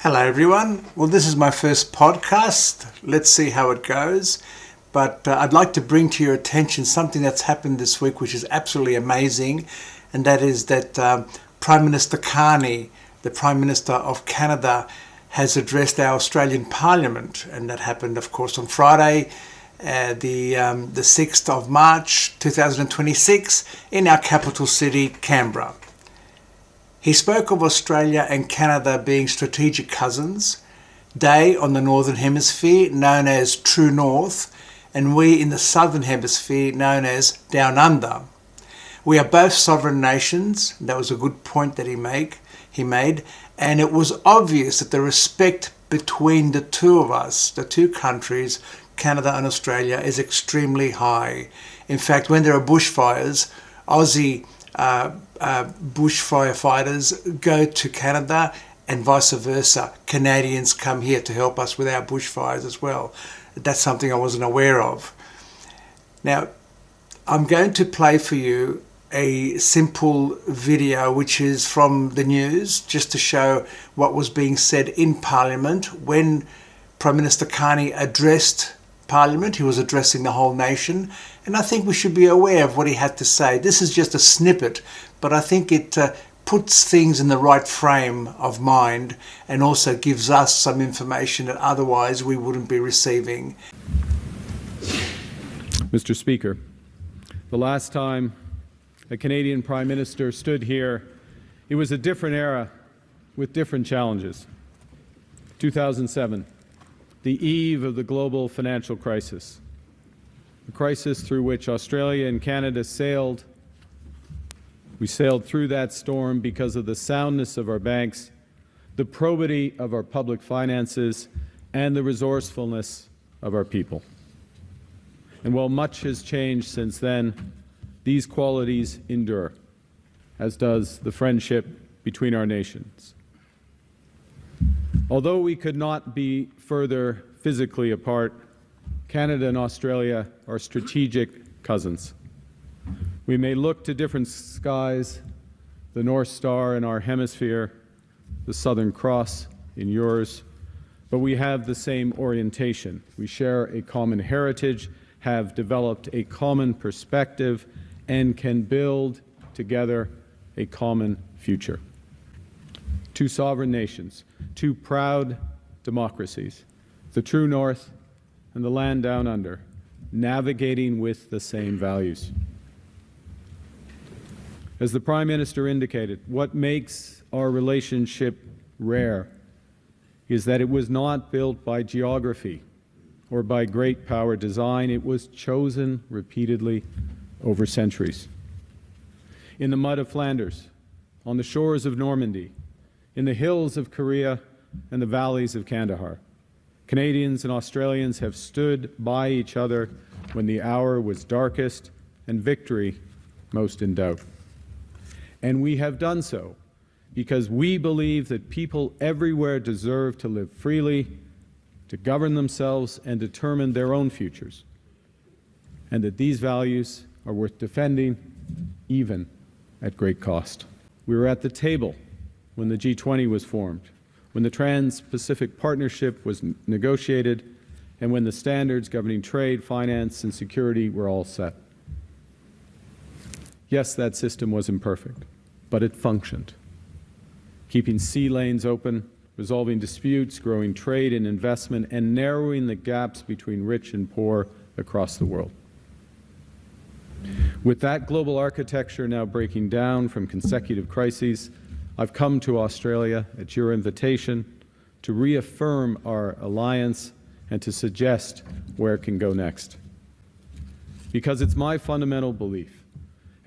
Hello everyone. Well, this is my first podcast. Let's see how it goes. But I'd like to bring to your attention something that's happened this week which is absolutely amazing, and that is that Prime Minister Carney, the Prime Minister of Canada, has addressed our Australian Parliament, and that happened of course on Friday, the 6th of March 2026 in our capital city, Canberra. He spoke of Australia and Canada being strategic cousins, they on the Northern Hemisphere known as True North, and we in the Southern Hemisphere known as Down Under. We are both sovereign nations. That was a good point that he made, and it was obvious that the respect between the two of us, the two countries, Canada and Australia, is extremely high. In fact, when there are bushfires, Aussie bushfire fighters go to Canada and vice versa. Canadians come here to help us with our bushfires as well. That's something I wasn't aware of. Now, I'm going to play for you a simple video which is from the news, just to show what was being said in Parliament when Prime Minister Carney addressed Parliament. He was addressing the whole nation, and I think we should be aware of what he had to say. This is just a snippet, but I think it puts things in the right frame of mind and also gives us some information that otherwise we wouldn't be receiving. Mr. Speaker, the last time a Canadian Prime Minister stood here, it was a different era with different challenges. 2007. The eve of the global financial crisis, a crisis through which Australia and Canada sailed. We sailed through that storm because of the soundness of our banks, the probity of our public finances, and the resourcefulness of our people. And while much has changed since then, these qualities endure, as does the friendship between our nations. Although we could not be further physically apart, Canada and Australia are strategic cousins. We may look to different skies, the North Star in our hemisphere, the Southern Cross in yours, but we have the same orientation. We share a common heritage, have developed a common perspective, and can build together a common future. Two sovereign nations, two proud democracies, the true North and the land down under, navigating with the same values. As the Prime Minister indicated, what makes our relationship rare is that it was not built by geography or by great power design. It was chosen repeatedly over centuries. In the mud of Flanders, on the shores of Normandy, in the hills of Korea and the valleys of Kandahar, Canadians and Australians have stood by each other when the hour was darkest and victory most in doubt. And we have done so because we believe that people everywhere deserve to live freely, to govern themselves and determine their own futures, and that these values are worth defending even at great cost. We were at the table when the G20 was formed, when the Trans-Pacific Partnership was negotiated, and when the standards governing trade, finance, and security were all set. Yes, that system was imperfect, but it functioned, keeping sea lanes open, resolving disputes, growing trade and investment, and narrowing the gaps between rich and poor across the world. With that global architecture now breaking down from consecutive crises, I've come to Australia at your invitation to reaffirm our alliance and to suggest where it can go next. Because it's my fundamental belief,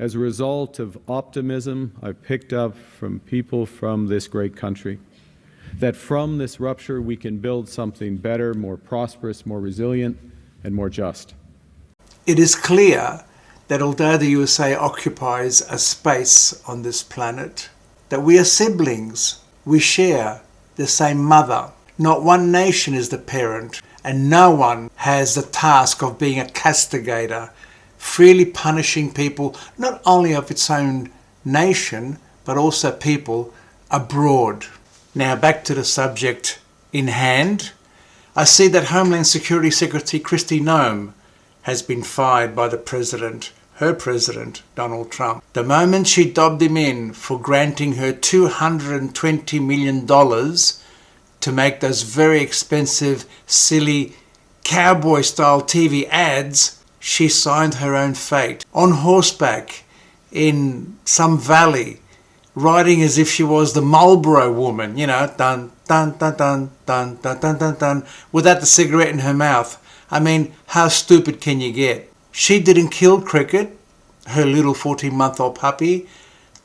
as a result of optimism I've picked up from people from this great country, that from this rupture we can build something better, more prosperous, more resilient, and more just. It is clear that although the USA occupies a space on this planet, that we are siblings. We share the same mother. Not one nation is the parent, and no one has the task of being a castigator, freely punishing people not only of its own nation, but also people abroad. Now back to the subject in hand. I see that Homeland Security Secretary Kristi Noem has been fired by the president, her president, Donald Trump. The moment she dobbed him in for granting her $220 million to make those very expensive, silly, cowboy-style TV ads, she signed her own fate. On horseback, in some valley, riding as if she was the Marlboro woman, you know, dun, dun, dun, dun, dun, dun, dun, dun, dun, without the cigarette in her mouth. I mean, how stupid can you get? She didn't kill Cricket, her little 14-month-old puppy.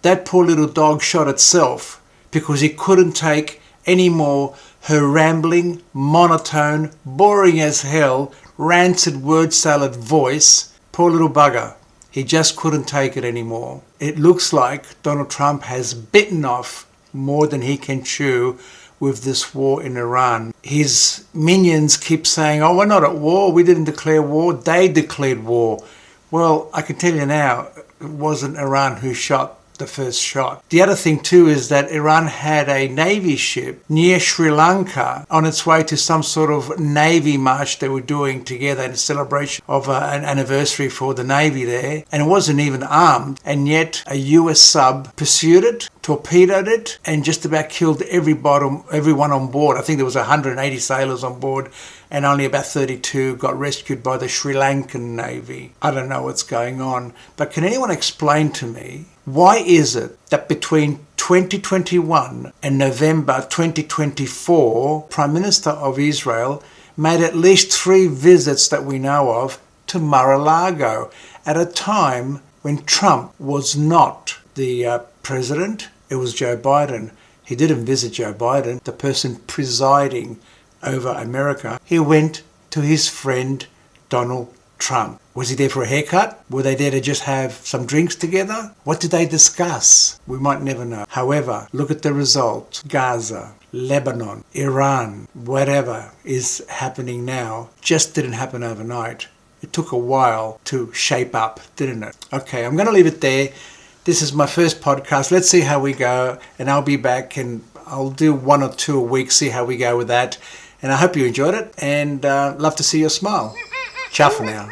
That poor little dog shot itself because he couldn't take any more her rambling, monotone, boring as hell, rancid word salad voice. Poor little bugger. He just couldn't take it anymore. It looks like Donald Trump has bitten off more than he can chew with this war in Iran. His minions keep saying, oh, we're not at war, we didn't declare war, they declared war. Well, I can tell you now, it wasn't Iran who shot the first shot. The other thing too is that Iran had a navy ship near Sri Lanka on its way to some sort of navy march they were doing together in celebration of an anniversary for the navy there, and it wasn't even armed, and yet a US sub pursued it, torpedoed it, and just about killed everyone on board. I think there was 180 sailors on board, and only about 32 got rescued by the Sri Lankan Navy. I don't know what's going on, but can anyone explain to me, why is it that between 2021 and November 2024, Prime Minister of Israel made at least 3 visits that we know of to Mar-a-Lago at a time when Trump was not the president? It was Joe Biden. He didn't visit Joe Biden, the person presiding over America. He went to his friend Donald Trump. Was he there for a haircut? Were they there to just have some drinks together? What did they discuss? We might never know. However, look at the results. Gaza, Lebanon, Iran, whatever is happening now just didn't happen overnight. It took a while to shape up, didn't it? Okay, I'm going to leave it there. This is my first podcast. Let's see how we go, and I'll be back and I'll do 1 or 2 a week, see how we go with that. And I hope you enjoyed it, and love to see your smile. Ciao for now.